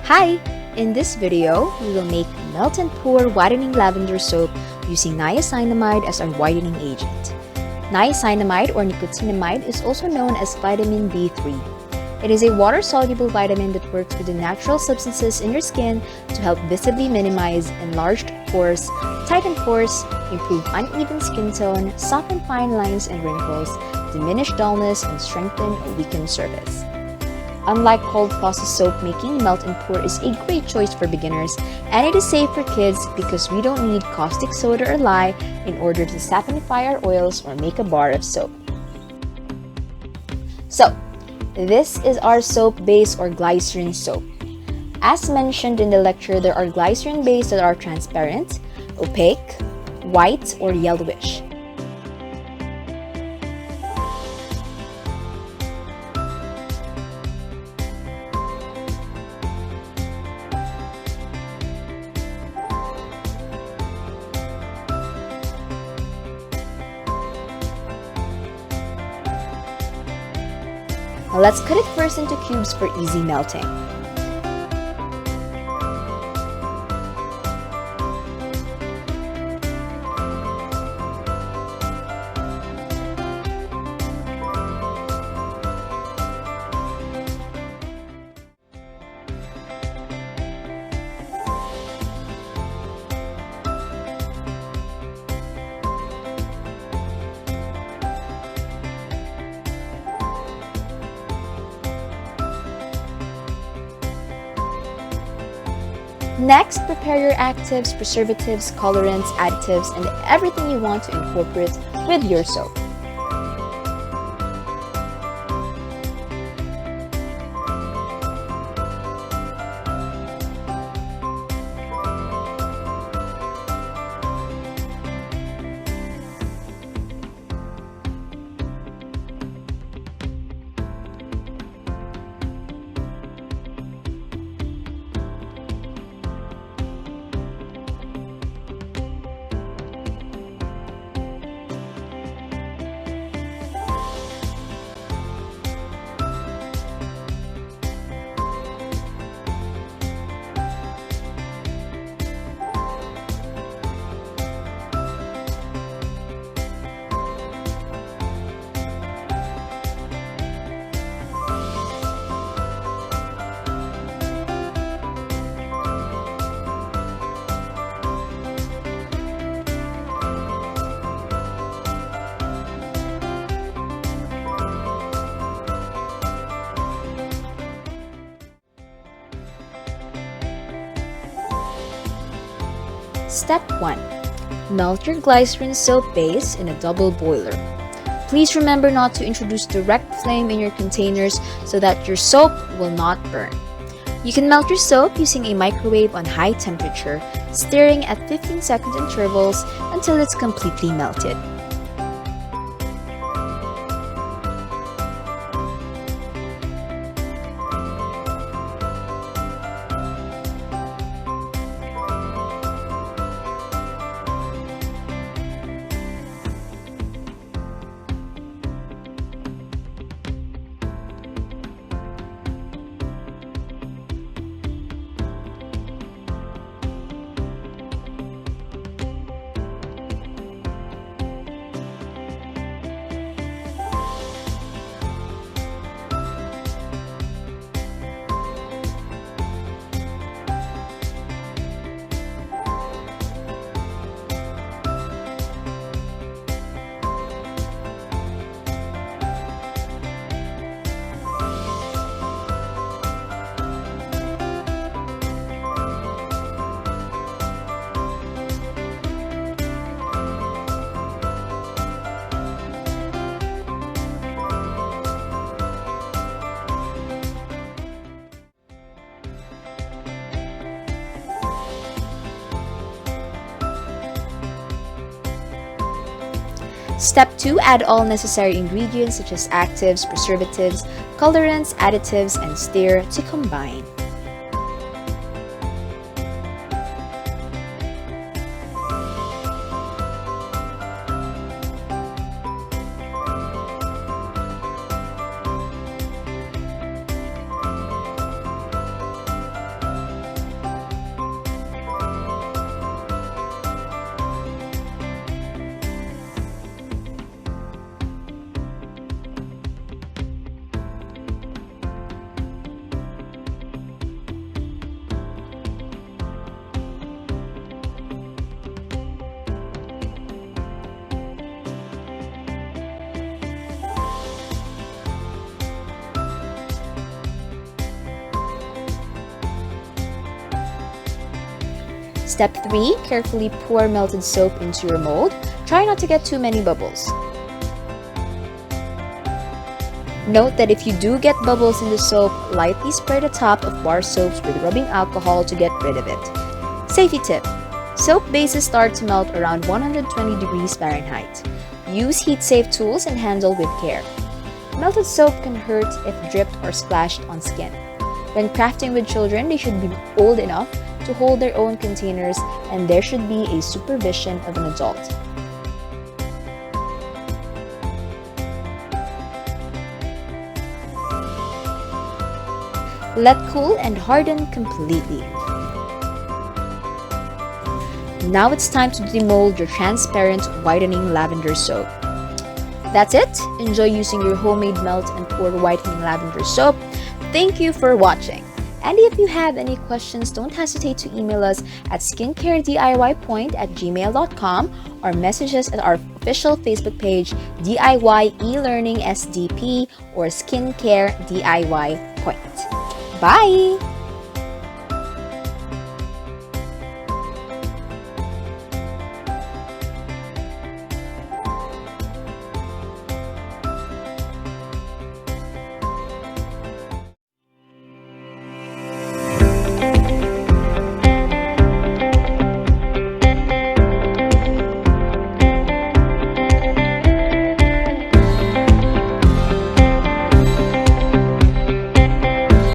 Hi! In this video, we will make Melt and Pour Whitening Lavender Soap using niacinamide as our whitening agent. Niacinamide or nicotinamide is also known as vitamin B3. It is a water-soluble vitamin that works with the natural substances in your skin to help visibly minimize enlarged pores, tighten pores, improve uneven skin tone, soften fine lines and wrinkles, diminish dullness, and strengthen a weakened surface. Unlike cold process soap making, Melt and Pour is a great choice for beginners, and it is safe for kids because we don't need caustic soda or lye in order to saponify our oils or make a bar of soap. So, this is our soap base or glycerin soap. As mentioned in the lecture, there are glycerin bases that are transparent, opaque, white, or yellowish. Now let's cut it first into cubes for easy melting. Next, prepare your actives, preservatives, colorants, additives, and everything you want to incorporate with your soap. Step 1. Melt your glycerin soap base in a double boiler. Please remember not to introduce direct flame in your containers so that your soap will not burn. You can melt your soap using a microwave on high temperature, stirring at 15-second intervals until it's completely melted. Step 2. Add all necessary ingredients such as actives, preservatives, colorants, additives, and stir to combine. Step 3. Carefully pour melted soap into your mold. Try not to get too many bubbles. Note that if you do get bubbles in the soap, lightly spray the top of bar soaps with rubbing alcohol to get rid of it. Safety tip. Soap bases start to melt around 120 degrees Fahrenheit. Use heat-safe tools and handle with care. Melted soap can hurt if dripped or splashed on skin. When crafting with children, they should be old enough to hold their own containers, and there should be a supervision of an adult. Let cool and harden completely. Now it's time to demold your transparent whitening lavender soap. That's it. Enjoy using your homemade melt and pour whitening lavender soap. Thank you for watching. And if you have any questions, don't hesitate to email us at skincare_DIY@gmail.com or message us at our official Facebook page, DIY eLearning SDP or Skincare DIY Point. Bye!